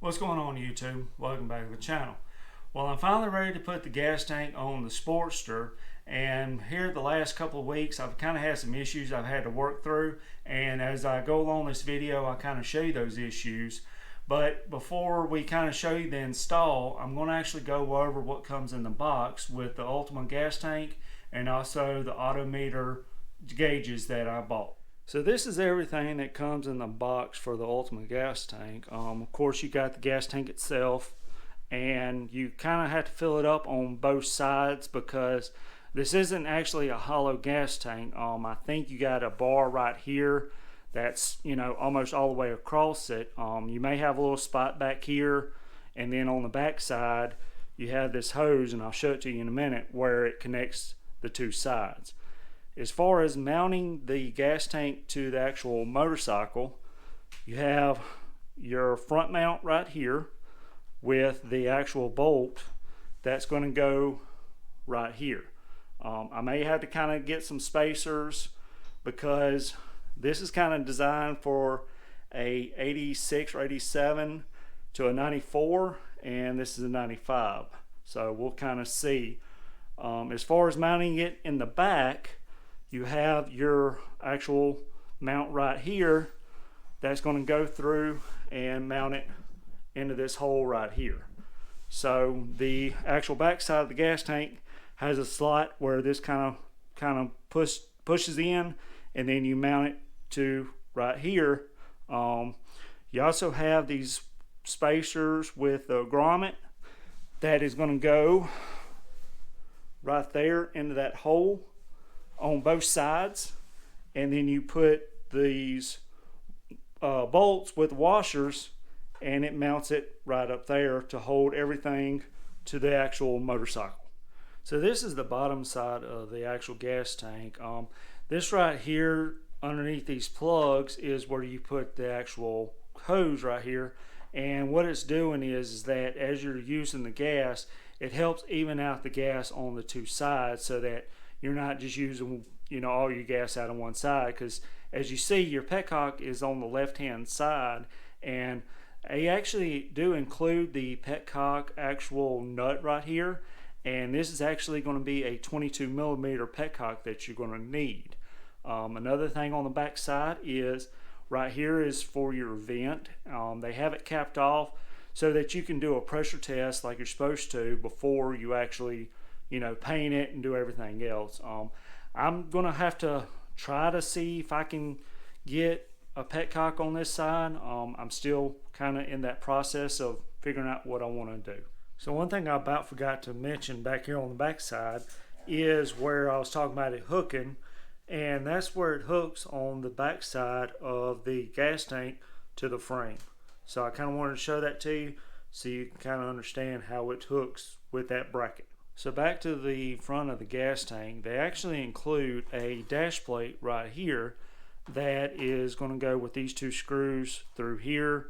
What's going on, YouTube? Welcome back to the channel. Well, I'm finally ready to put the gas tank on the Sportster, and here the last couple of weeks I've kind of had some issues I've had to work through, and as I go along this video I kind of show you those issues. But before we kind of show you the install, I'm going to actually go over what comes in the box with the Ultima gas tank and also the Autometer gauges that I bought. So this is everything that comes in the box for the Ultima gas tank. Of course, you got the gas tank itself, and you kind of have to fill it up on both sides because this isn't actually a hollow gas tank. I think you got a bar right here that's, you know, almost all the way across it. You may have a little spot back here, and then on the back side you have this hose, and I'll show it to you in a minute, where it connects the two sides. As far as mounting the gas tank to the actual motorcycle, you have your front mount right here with the actual bolt that's going to go right here. I may have to kind of get some spacers because this is kind of designed for a 86 or 87 to a 94, and this is a 95. So we'll kind of see. As far as mounting it in the back, you have your actual mount right here that's going to go through and mount it into this hole right here. So the actual back side of the gas tank has a slot where this kind of pushes in, and then you mount it to right here. You also have these spacers with a grommet that is going to go right there into that hole on both sides, and then you put these bolts with washers, and it mounts it right up there to hold everything to the actual motorcycle. So this is the bottom side of the actual gas tank. This right here underneath these plugs is where you put the actual hose right here, and what it's doing is that as you're using the gas, it helps even out the gas on the two sides so that you're not just using, you know, all your gas out on one side, because as you see, your petcock is on the left hand side, and they actually do include the petcock actual nut right here, and this is actually going to be a 22 millimeter petcock that you're going to need. Another thing on the back side is right here is for your vent. They have it capped off so that you can do a pressure test like you're supposed to before you actually, you know, paint it and do everything else. I'm gonna have to try to see if I can get a petcock on this side. I'm still kind of in that process of figuring out what I want to do. So one thing I about forgot to mention back here on the back side is where I was talking about it hooking, and that's where it hooks on the back side of the gas tank to the frame. So I kind of wanted to show that to you so you can kind of understand how it hooks with that bracket. So back to the front of the gas tank, they actually include a dash plate right here that is going to go with these two screws through here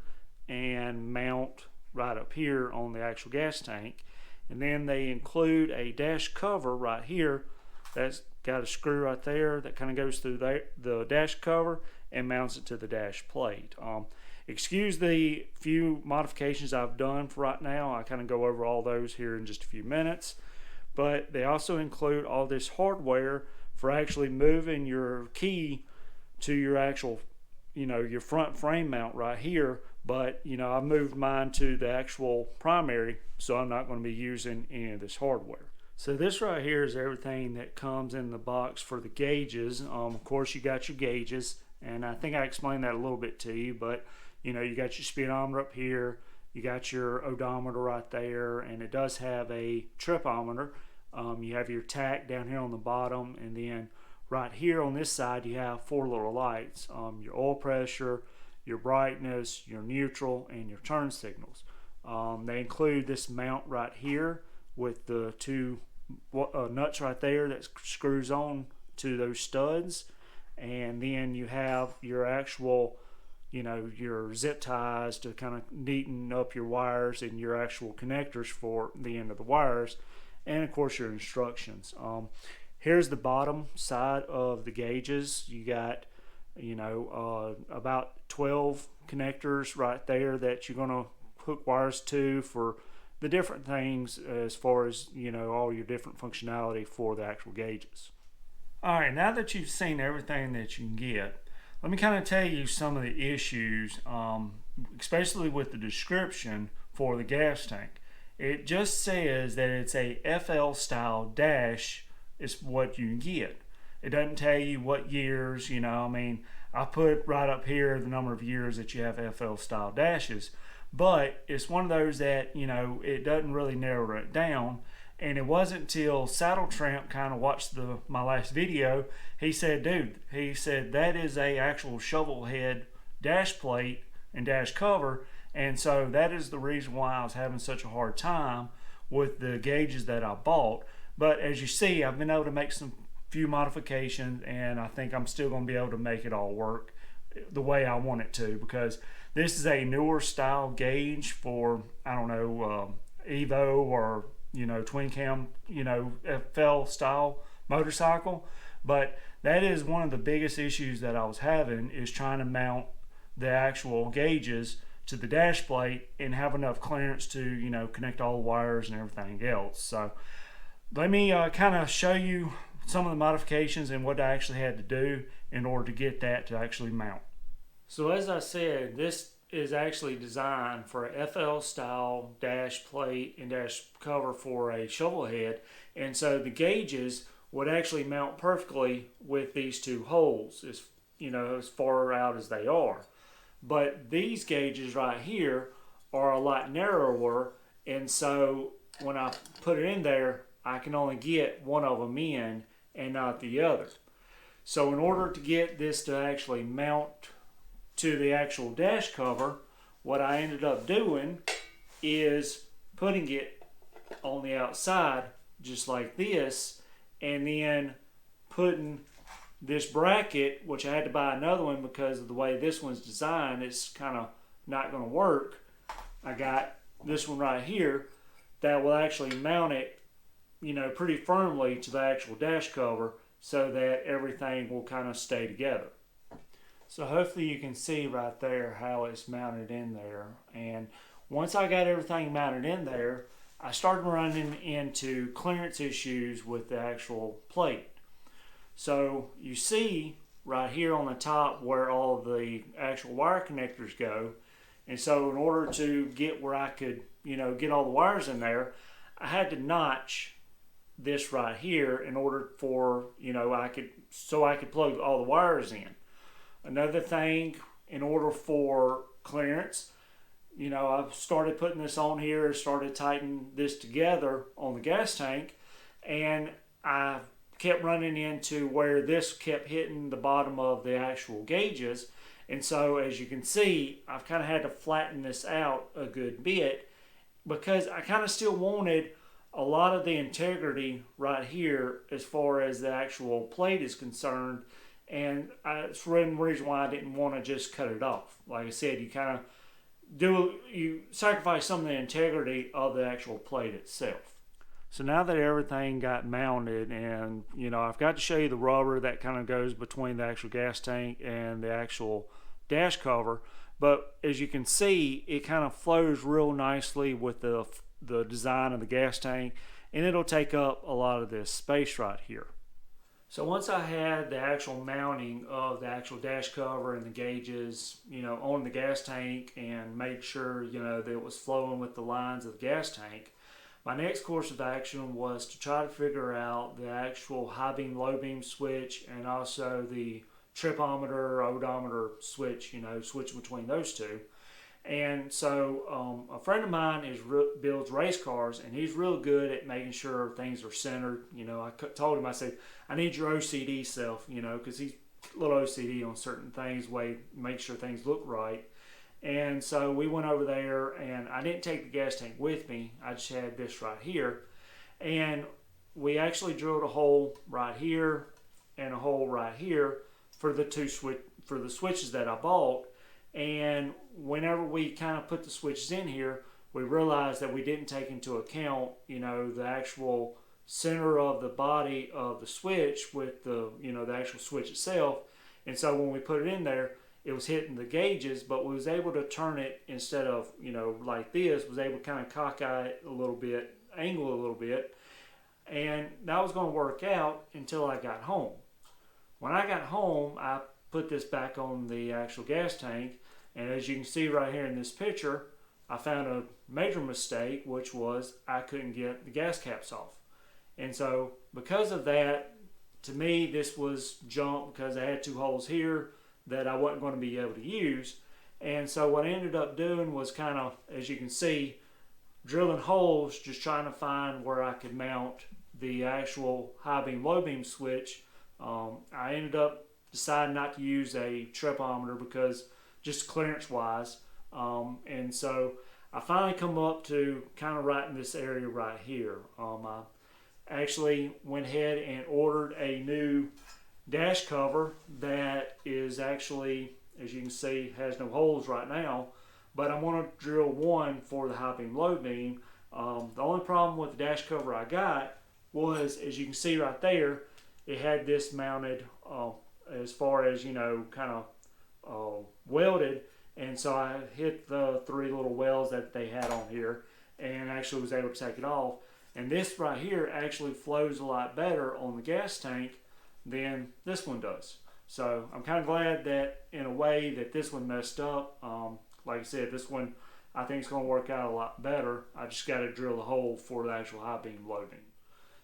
and mount right up here on the actual gas tank. And then they include a dash cover right here that's got a screw right there that kind of goes through the dash cover and mounts it to the dash plate. Excuse the few modifications I've done for right now. I kind of go over all those here in just a few minutes. But they also include all this hardware for actually moving your key to your actual, you know, your front frame mount right here. But, you know, I've moved mine to the actual primary, so I'm not going to be using any of this hardware. So this right here is everything that comes in the box for the gauges. Of course, you got your gauges, and I think I explained that a little bit to you, but, you know, you got your speedometer up here. You got your odometer right there, and it does have a tripometer. You have your tach down here on the bottom, and then right here on this side you have four little lights. Your oil pressure, your brightness, your neutral, and your turn signals. They include this mount right here with the two nuts right there that screws on to those studs, and then you have your actual, you know, your zip ties to kind of neaten up your wires and your actual connectors for the end of the wires, and of course your instructions. Here's the bottom side of the gauges. You got, you know, about 12 connectors right there that you're going to hook wires to for the different things as far as, all your different functionality for the actual gauges. All right, now that you've seen everything that you can get, let me kind of tell you some of the issues, especially with the description for the gas tank. It just says that it's a FL style dash is what you can get. It doesn't tell you what years, I put right up here the number of years that you have FL style dashes, but it's one of those that, it doesn't really narrow it down. And it wasn't until Saddle Tramp kind of watched my last video, he said, that is a actual shovel head dash plate and dash cover. And so that is the reason why I was having such a hard time with the gauges that I bought. But as you see, I've been able to make some few modifications, and I think I'm still going to be able to make it all work the way I want it to, because this is a newer style gauge for, Evo or twin cam, FL style motorcycle. But that is one of the biggest issues that I was having, is trying to mount the actual gauges to the dash plate and have enough clearance to, connect all the wires and everything else. So let me kind of show you some of the modifications and what I actually had to do in order to get that to actually mount. So as I said, this is actually designed for a FL style dash plate and dash cover for a shovel head, and so the gauges would actually mount perfectly with these two holes, as far out as they are. But these gauges right here are a lot narrower, and so when I put it in there, I can only get one of them in and not the other. So in order to get this to actually mount to the actual dash cover, what I ended up doing is putting it on the outside just like this, and then putting this bracket, which I had to buy another one because of the way this one's designed, it's kind of not going to work. I got this one right here that will actually mount it, pretty firmly to the actual dash cover, so that everything will kind of stay together. So hopefully you can see right there how it's mounted in there. And once I got everything mounted in there, I started running into clearance issues with the actual plate. So you see right here on the top where all of the actual wire connectors go. And so in order to get where I could, get all the wires in there, I had to notch this right here in order for, I could plug all the wires in. Another thing, in order for clearance, I started putting this on here, started tightening this together on the gas tank, and I kept running into where this kept hitting the bottom of the actual gauges. And so as you can see, I've kind of had to flatten this out a good bit, because I kind of still wanted a lot of the integrity right here as far as the actual plate is concerned. And it's one reason why I didn't want to just cut it off. Like I said, you sacrifice some of the integrity of the actual plate itself. So now that everything got mounted, and I've got to show you the rubber that kind of goes between the actual gas tank and the actual dash cover. But as you can see, it kind of flows real nicely with the design of the gas tank, and it'll take up a lot of this space right here. So once I had the actual mounting of the actual dash cover and the gauges, on the gas tank, and made sure, that it was flowing with the lines of the gas tank, my next course of action was to try to figure out the actual high beam, low beam switch, and also the tripometer, odometer switch, switch between those two. And so a friend of mine builds race cars, and he's real good at making sure things are centered. I told him, I said, I need your OCD self, because he's a little OCD on certain things, make sure things look right. And so we went over there, and I didn't take the gas tank with me. I just had this right here. And we actually drilled a hole right here and a hole right here for the switches that I bought. And whenever we kind of put the switches in here, we realized that we didn't take into account, the actual center of the body of the switch with the, the actual switch itself. And so when we put it in there, it was hitting the gauges, but we was able to turn it instead of, you know, like this, was able to kind of cockeye it a little bit, angle it a little bit, and that was going to work out until I got home. When I got home, I put this back on the actual gas tank, and as you can see right here in this picture, I found a major mistake, which was I couldn't get the gas caps off. And so because of that, to me, this was junk because I had 2 holes here that I wasn't going to be able to use. And so what I ended up doing was kind of, as you can see, drilling holes, just trying to find where I could mount the actual high beam, low beam switch. I ended up deciding not to use a tripometer because just clearance wise. And so I finally come up to kind of right in this area right here. I actually went ahead and ordered a new dash cover that is actually, as you can see, has no holes right now, but I'm going to drill one for the high beam, low beam. The only problem with the dash cover I got was, as you can see right there, it had this mounted as far as, you know, kind of welded, and so I hit the 3 little welds that they had on here and actually was able to take it off. And this right here actually flows a lot better on the gas tank than this one does. So I'm kind of glad that, in a way, that this one messed up. Like I said, this one I think is going to work out a lot better. I just got to drill the hole for the actual high beam, low beam.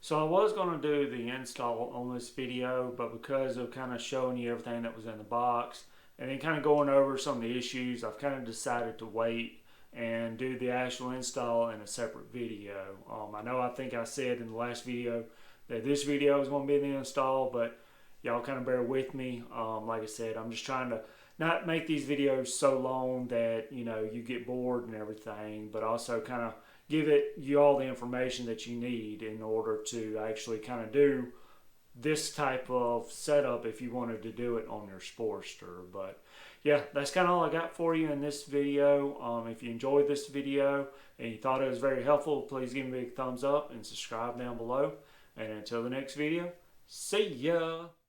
So I was going to do the install on this video, but because of kind of showing you everything that was in the box and then kind of going over some of the issues, I've kind of decided to wait and do the actual install in a separate video. I think I said in the last video that this video is going to be the install, but y'all kind of bear with me. Like I said, I'm just trying to not make these videos so long that, you know, you get bored and everything, but also kind of give you all the information that you need in order to actually kind of do this type of setup if you wanted to do it on your Sportster. But yeah, that's kind of all I got for you in this video. If you enjoyed this video and you thought it was very helpful, please give me a big thumbs up and subscribe down below. And until the next video, see ya!